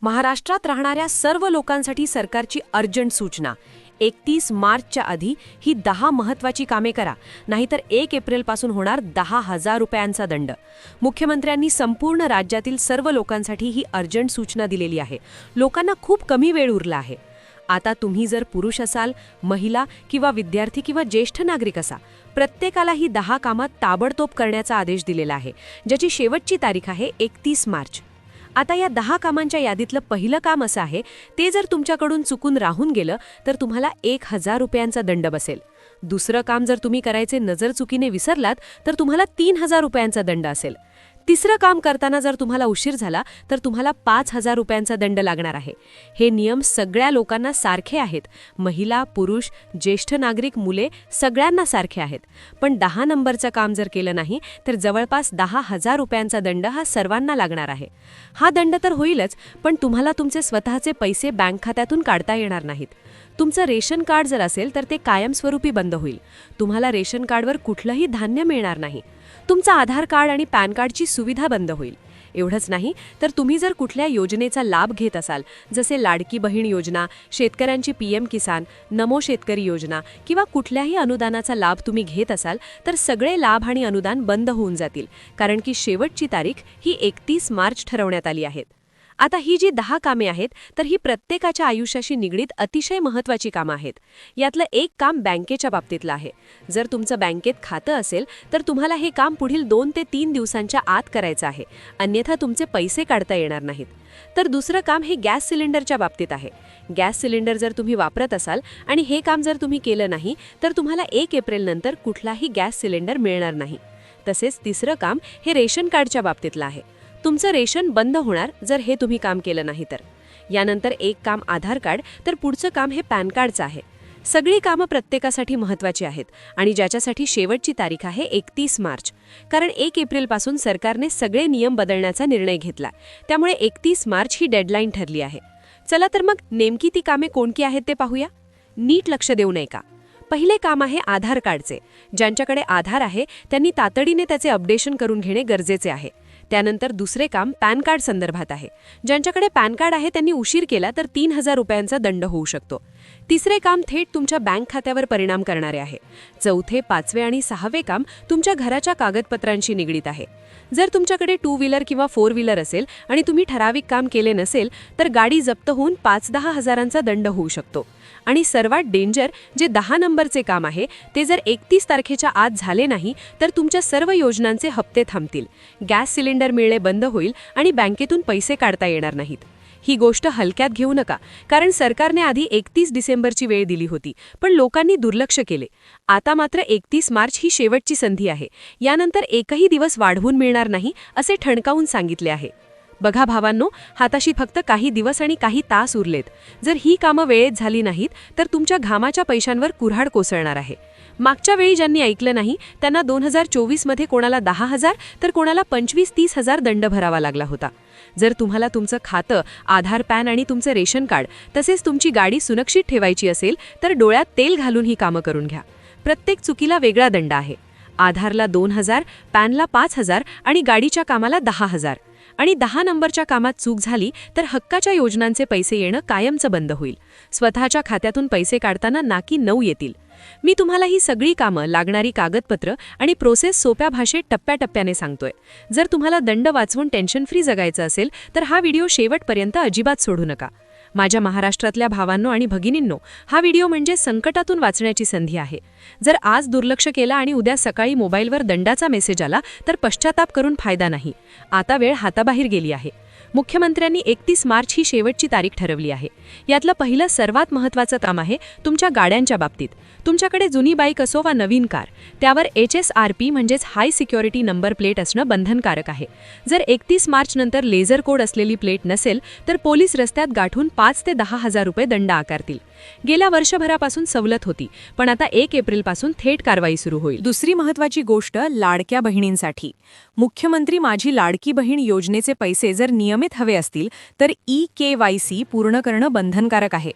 महाराष्ट्रात राहणाऱ्या सर्व लोकांसाठी सरकारची अर्जंट सूचना. 31 मार्चच्या आधी ही 10 महत्त्वाची कामे करा, नाहीतर 1 एप्रिलपासून होणार 10,000 रुपयांचा दंड. मुख्यमंत्र्यांनी संपूर्ण राज्यातील सर्व लोकांसाठी ही अर्जंट सूचना दिलेली आहे. लोकांना खूप कमी वेळ उरला आहे. आता तुम्ही जर पुरुष असाल, महिला किंवा विद्यार्थी किंवा ज्येष्ठ नागरिक असा, प्रत्येकाला ही 10 कामात ताबडतोब करण्याचा आदेश दिलेला आहे, ज्याची शेवटची तारीख आहे 31 मार्च. आता या 10 कामांच्या यादीतलं पहिलं काम असं आहे, ते जर तुमच्याकडून चुकून राहून गेलं तर तुम्हाला 1,000 रुपयांचा दंड बसेल. दुसरं काम जर तुम्ही करायचे नजरचुकीने विसरलात तर तुम्हाला 3,000 रुपयांचा दंड असेल. तिसरं काम करताना जर तुम्हाला उशीर झाला तर तुम्हाला 5,000 रुपयांचा दंड लागणार आहे. हे नियम सगळ्या लोकांना सारखे आहेत. महिला, पुरुष, ज्येष्ठ नागरिक, मुले सगळ्यांना सारखे आहेत. पण 10 नंबरचं काम जर केलं नाही तर जवळपास 10,000 रुपयांचा दंड हा सर्वांना लागणार आहे. हा दंड तर होईलच, पण तुम्हाला तुमचे स्वतःचे पैसे बँक खात्यातून काढता येणार नाहीत. तुमचं रेशन कार्ड जर असेल तर ते कायमस्वरूपी बंद होईल. तुम्हाला रेशन कार्डवर कुठलंही धान्य मिळणार नाही. तुमचं आधार कार्ड आणि पॅन कार्डची सुविधा बंद होईल. एवढंच नाही तर तुम्ही जर कुठल्या योजनेचा लाभ घेत असाल, जसे लाडकी बहीण योजना, शेतकऱ्यांची PM किसान, नमो शेतकरी योजना किंवा कुठल्याही अनुदानाचा लाभ तुम्ही घेत असाल तर सगळे लाभ आणि अनुदान बंद होऊन जातील, कारण की शेवटची तारीख ही 31 मार्च ठरवण्यात आली आहे. आता ही जी 10 कामे आहेत तर ही प्रत्येकाच्या आयुष्याशी निगडीत अतिशय महत्त्वाची कामं आहेत. यातलं एक काम बँकेच्या बाबतीतलं आहे. जर तुमचं बँकेत खातं असेल तर तुम्हाला हे काम पुढील 2 ते 3 दिवसांच्या आत करायचं आहे, अन्यथा तुमचे पैसे काढता येणार नाहीत. तर दुसरं काम हे गॅस सिलेंडरच्या बाबतीत आहे. गॅस सिलेंडर जर तुम्ही वापरत असाल आणि हे काम जर तुम्ही केलं नाही तर तुम्हाला 1 एप्रिलनंतर कुठलाही गॅस सिलेंडर मिळणार नाही. तसेच तिसरं काम हे रेशन कार्डच्या बाबतीतलं आहे. तुमचं रेशन बंद होणार जर हे तुम्ही काम केलं नाही तर. यानंतर एक काम आधार कार्ड, तर पुढचं काम हे पॅन कार्डचं आहे. सगळी कामं प्रत्येकासाठी महत्त्वाची आहेत आणि ज्याच्यासाठी शेवटची तारीख आहे 31 मार्च. कारण 1 एप्रिलपासून सरकारने सगळे नियम बदलण्याचा निर्णय घेतला, त्यामुळे 31 मार्च ही डेडलाईन ठरली आहे. चला तर मग नेमकी ती कामे कोणती आहेत ते पाहूया. नीट लक्ष देऊ नये का? पहिले काम आहे आधार कार्डचे. ज्यांच्याकडे आधार आहे त्यांनी तातडीने त्याचे अपडेशन करून घेणे गरजेचे आहे. त्यानंतर दुसरे काम पॅन कार्ड संदर्भात आहे. ज्यांच्याकडे पॅन कार्ड आहे त्यांनी उशीर केला तर 3,000 रुपयांचा दंड होऊ शकतो. तिसरे काम थेट तुमच्या बँक खात्यावर परिणाम करणारे आहे. चौथे, 5वे आणि 6वे काम तुमच्या घराच्या कागदपत्रांशी निगडीत आहे. जर तुमच्याकडे 2 व्हीलर किंवा 4 व्हीलर असेल आणि तुम्ही ठराविक काम केले नसेल तर गाडी जप्त होऊन 5-10 हजारांचा दंड होऊ शकतो. आणि सर्वात डेंजर जे 10 नंबरचे काम आहे ते जर 31 तारखेच्या आत झाले नाही तर तुमच्या सर्व योजनांचे हप्ते थांबतील, गॅस सिलेंडर मिळणे बंद होईल आणि बँकेतून पैसे काढता येणार नाहीत. ही गोष्ट हलक्यात घेऊ नका, कारण सरकारने आधी 31 डिसेंबरची वेळ दिली होती, पण लोकांनी दुर्लक्ष केले. आता मात्र 31 मार्च ही शेवटची संधी आहे. यानंतर एकही दिवस वाढवून मिळणार नाही असे ठणकावून सांगितले आहे. बघा भावांनो, हाताशी फक्त काही दिवस आणि काही तास उरलेत. जर ही कामं वेळेत झाली नाहीत तर तुमच्या घामाच्या पैशांवर कुऱ्हाड कोसळणार आहे. मागच्या वेळी ज्यांनी ऐकलं नाही त्यांना 2024 मध्ये कोणाला 10,000 तर कोणाला 25-30 हजार दंड भरावा लागला होता. जर तुम्हाला तुमचं खातं, आधार, पॅन आणि तुमचं रेशन कार्ड तसेच तुमची गाडी सुरक्षित ठेवायची असेल तर डोळ्यात तेल घालून ही कामं करून घ्या. प्रत्येक चुकीला वेगळा दंड आहे. आधारला 2,000, पॅनला 5,000 आणि गाडीच्या कामाला 10,000. आणि 10 नंबरच्या कामात चूक झाली तर हक्काच्या योजनांचे पैसे येणं कायमचं बंद होईल. स्वतःच्या खात्यातून पैसे काढताना नाकी 9 येतील. मी तुम्हाला ही सगळी कामं, लागणारी कागदपत्र आणि प्रोसेस सोप्या भाषेत टप्प्याटप्प्याने सांगतोय. जर तुम्हाला दंड वाचवून टेन्शन फ्री जगायचं असेल तर हा व्हिडिओ शेवटपर्यंत अजिबात सोडू नका. माझ्या महाराष्ट्रातल्या भावांनो आणि भगिनींनो, हा व्हिडिओ म्हणजे संकटातून वाचण्याची संधी आहे. जर आज दुर्लक्ष केलं आणि उद्या सकाळी मोबाईलवर दंडाचा मेसेज आला तर पश्चाताप करून फायदा नाही. आता वेळ हाताबाहेर गेली आहे. मुख्यमंत्र्यांनी 31 मार्च ही शेवटची तारीख ठरवली आहे. यातलं पहिलं सर्वात महत्त्वाचं काम आहे तुमच्या गाड्यांच्या बाबतीत. तुमच्याकडे जुनी बाईक असो वा नवीन कार, त्यावर HSRP म्हणजेच हाय सिक्युरिटी नंबर प्लेट असणं बंधनकारक आहे. जर 31 मार्च नंतर लेझर कोड असलेली प्लेट नसेल तर पोलीस रस्त्यात गाठून 5 ते 10 हजार रुपये दंड आकारतील. गेल्या वर्षभरापासून सवलत होती, पण आता 1 एप्रिलपासून थेट कारवाई सुरू होईल. दुसरी महत्त्वाची गोष्ट लाडक्या बहिणींसाठी. मुख्यमंत्री माझी लाडकी बहीण योजनेचे पैसे जर नियमित हवे असतील तर EKYC पूर्ण करणं बंधनकारक आहे.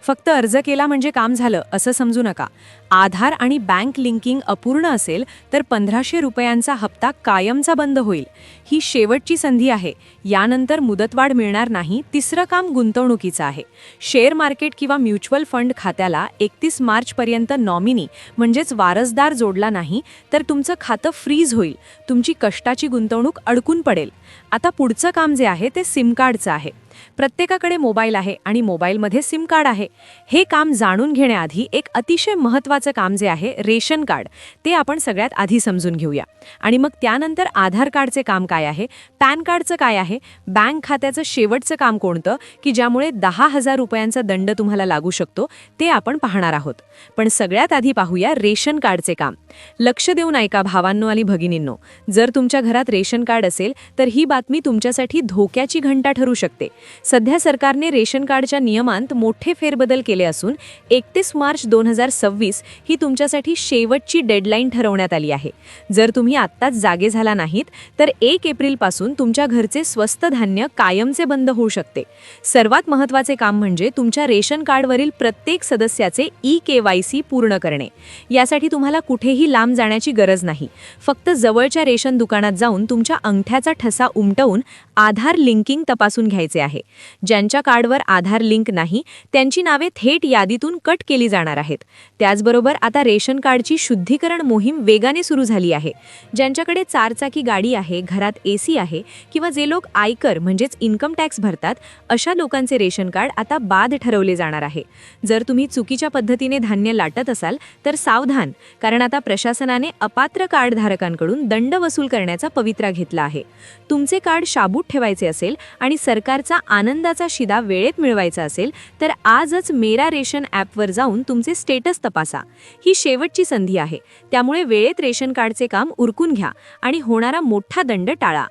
फक्त अर्ज केला म्हणजे काम झालं असं समजू नका. आधार आणि बँक लिंकिंग अपूर्ण असेल तर 1500 रुपयांचा हप्ता कायमचा बंद होईल. ही शेवटची संधी आहे. यानंतर मुदतवाढ मिळणार नाही. तिसरं काम गुंतवणुकीचं आहे. शेअर मार्केट किंवा म्युच्युअल फंड खात्याला 31 मार्चपर्यंत नॉमिनी म्हणजेच वारसदार जोडला नाही तर तुमचं खातं फ्रीज होईल. तुमची कष्टाची गुंतवणूक अडकून पडेल. आता पुढचं काम जे आहे ते सिम कार्डचं आहे. प्रत्येकाकडे मोबाईल आहे आणि मोबाईलमध्ये सिम कार्ड आहे. हे काम जाणून घेण्याआधी एक अतिशय महत्त्वाचं काम जे आहे रेशन कार्ड, ते आपण सगळ्यात आधी समजून घेऊया. आणि मग त्यानंतर आधार कार्डचे काम काय आहे, पॅन कार्डचं काय आहे, बँक खात्याचं शेवटचं काम कोणतं की ज्यामुळे 10,000 रुपयांचा दंड तुम्हाला लागू शकतो, ते आपण पाहणार आहोत. पण सगळ्यात आधी पाहूया रेशन कार्डचे काम. लक्ष देऊन ऐका भावांनो आणि भगिनींनो. जर तुमच्या घरात रेशन कार्ड असेल तर ही बातमी तुमच्यासाठी धोक्याची घंटा ठरू शकते. सध्या सरकारने रेशन कार्डच्या नियमांत मोठे फेरबदल केले असून 31 मार्च 2026 ही तुमच्यासाठी शेवटची डेडलाईन ठरवण्यात आली आहे. जर तुम्ही आत्ताच जागे झाला नाहीत तर 1 एप्रिलपासून तुमच्या घरचे स्वस्त धान्य कायमचे बंद होऊ शकते. सर्वात महत्त्वाचे काम म्हणजे तुमच्या रेशन कार्डवरील प्रत्येक सदस्याचे e-KYC पूर्ण करणे. यासाठी तुम्हाला कुठेही लांब जाण्याची गरज नाही. फक्त जवळच्या रेशन दुकानात जाऊन तुमच्या अंगठ्याचा ठसा उमटवून आधार लिंकिंग तपासून घ्यायचे आहे. ज्यांच्या कार्डवर आधार लिंक नाही त्यांची नावे थेट यादीतून कट केली जाणार आहेत. त्याचबरोबर आता रेशन कार्डची शुद्धीकरण मोहीम वेगाने सुरू झाली आहे. ज्यांच्याकडे 4 चाकी गाडी आहे, घरात AC आहे किंवा जे लोक आयकर म्हणजेच इन्कम टॅक्स भरतात अशा लोकांचे रेशन कार्ड आता बाद ठरवले जाणार आहे. जर तुम्ही चुकीच्या पद्धतीने धान्य लाटत असाल तर सावधान, कारण आता प्रशासनाने अपात्र कार्डधारकांकडून दंड वसूल करण्याचा पवित्रा घेतला आहे. तुमचे कार्ड शाबूत ठेवायचे असेल आणि सरकारचा आनंदाचा शिदा वेळेत मिळवायचा असेल तर आजच मेरा रेशन ॲपवर जाऊन तुमचे स्टेटस तपासा. ही शेवटची संधी आहे. त्यामुळे वेळेत रेशन कार्डचे काम उरकून घ्या आणि होणारा मोठा दंड टाळा.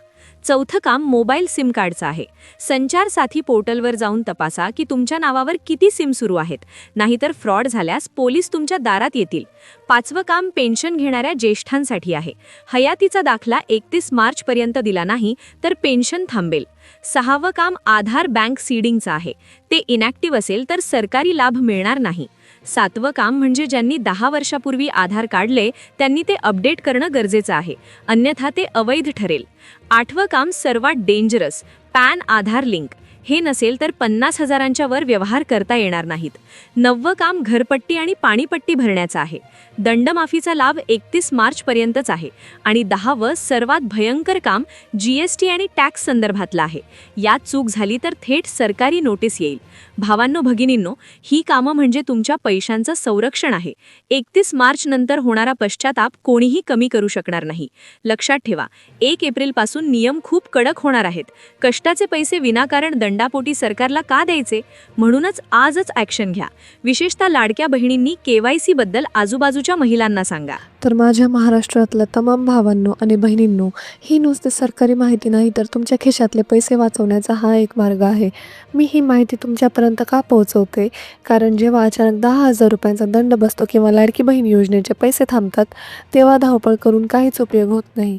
चौथं काम मोबाईल सिम कार्डचं आहे. संचार साथी पोर्टलवर जाऊन तपासा की तुमच्या नावावर किती सिम सुरू आहेत. नाहीतर फ्रॉड झाल्यास पोलीस तुमच्या दारात येतील. 5वं काम पेन्शन घेणाऱ्या ज्येष्ठांसाठी आहे. हयातीचा दाखला 31 मार्चपर्यंत दिला नाही तर पेन्शन थांबेल. 6वं काम आधार बँक सीडिंगचं आहे. ते इनॅक्टिव्ह असेल तर सरकारी लाभ मिळणार नाही. 7वं काम म्हणजे ज्यांनी 10 वर्षापूर्वी आधार काढले त्यांनी ते अपडेट करणं गरजेचं आहे, अन्यथा ते अवैध ठरेल. 8वं काम सर्वात डेंजरस, पॅन आधार लिंक. हे नसेल तर 50,000च्या वर व्यवहार करता येणार नाहीत. 9वं काम घरपट्टी आणि पाणीपट्टी भरण्याचं आहे. दंडमाफीचा लाभ 31 मार्चपर्यंतच आहे. आणि 10वं सर्वात भयंकर काम GST आणि टॅक्स संदर्भातलं आहे. यात चूक झाली तर थेट सरकारी नोटीस येईल. भावांनो भगिनींनो, ही कामं म्हणजे तुमच्या पैशांचं संरक्षण आहे. 31 मार्च नंतर होणारा पश्चाताप कोणीही कमी करू शकणार नाही. लक्षात ठेवा, 1 एप्रिलपासून नियम खूप कडक होणार आहेत. कष्टाचे पैसे विनाकारण दंडापोटी सरकारला का द्यायचे? म्हणूनच आजच ॲक्शन घ्या. विशेषतः लाडक्या बहिणींनी KYC बद्दल आजूबाजूच्या महिलांना सांगा. तर माझ्या महाराष्ट्रातल्या तमाम भावांनो आणि बहिणींनो, ही नुसती सरकारी माहिती नाही तर तुमच्या खिशातले पैसे वाचवण्याचा हा एक मार्ग आहे. मी ही माहिती तुमच्यापर्यंत का पोहोचवते? कारण जेव्हा अचानक 10,000 रुपयांचा दंड बसतो किंवा लाडकी बहीण योजनेचे पैसे थांबतात तेव्हा धावपळ करून काहीच उपयोग होत नाही.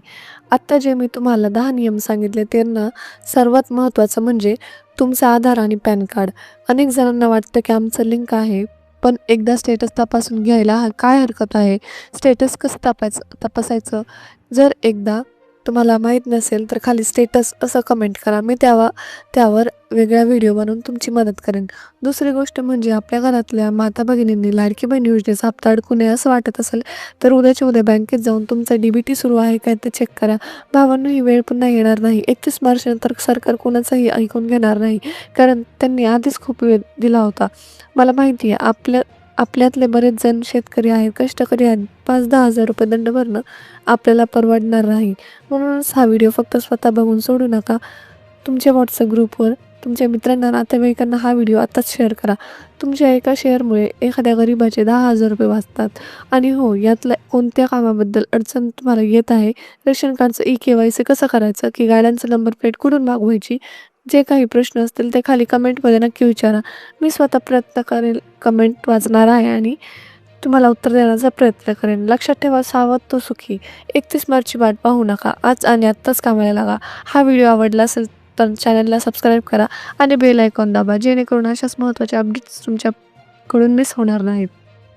आत्ता जे मी तुम्हाला 10 नियम सांगितले त्यांना सर्वात महत्त्वाचं म्हणजे तुमचा आधार आणि पॅन कार्ड. अनेक जणांना वाटतं की आमचं लिंक आहे, पण एकदा स्टेटस तपासून घ्यायला काय हरकत आहे? स्टेटस कसं तपासायचं? जर एकदा तुम्हाला माहीत नसेल तर खाली स्टेटस असं कमेंट करा. मी त्यावर वेगळा व्हिडिओ बनवून तुमची मदत करेन. दुसरी गोष्ट म्हणजे आपल्या घरातल्या माता भगिनींनी लाडकी बहीण योजनेचा हप्ता अडकू नये असं वाटत असेल तर उद्याच्या उद्या बँकेत जाऊन तुमचा DBT सुरू आहे काय ते चेक करा. भावांनो, ही वेळ पुन्हा येणार नाही. 31 मार्च नंतर सरकार कोणाचंही ऐकून घेणार नाही, कारण त्यांनी आधीच खूप वेळ दिला होता. मला माहिती आहे आपल्यातले बरेच जण शेतकरी आहेत, कष्टकरी आहेत. 5-10 हजार रुपये दंड भरणं आपल्याला परवडणार नाही. म्हणूनच हा व्हिडिओ फक्त स्वतः बघून सोडू नका. तुमच्या WhatsApp ग्रुपवर तुमच्या मित्रांना, नातेवाईकांना हा व्हिडिओ आताच शेअर करा. तुमच्या एका शेअरमुळे एखाद्या गरीबाचे 10,000 रुपये वाचतात. आणि हो, यातल्या कोणत्या कामाबद्दल अडचण तुम्हाला येत आहे, रेशन कार्डचं e-KYC कसं करायचं की गाड्यांचं नंबर प्लेट कुठून मागवायची, जे काही प्रश्न असतील ते खाली कमेंटमध्ये नक्की विचारा. मी स्वतः प्रयत्न करेल, कमेंट वाचणार आहे आणि तुम्हाला उत्तर देण्याचा प्रयत्न करेन. लक्षात ठेवा, सावध तो सुखी. 31 मार्चची वाट पाहू नका. आज आणि आत्ताच कामाला लागा. हा व्हिडिओ आवडला असेल तर चॅनलला सबस्क्राईब करा आणि बेल आयकॉन दाबा, जेणेकरून अशाच महत्त्वाच्या अपडेट्स तुमच्याकडून मिस होणार नाहीत.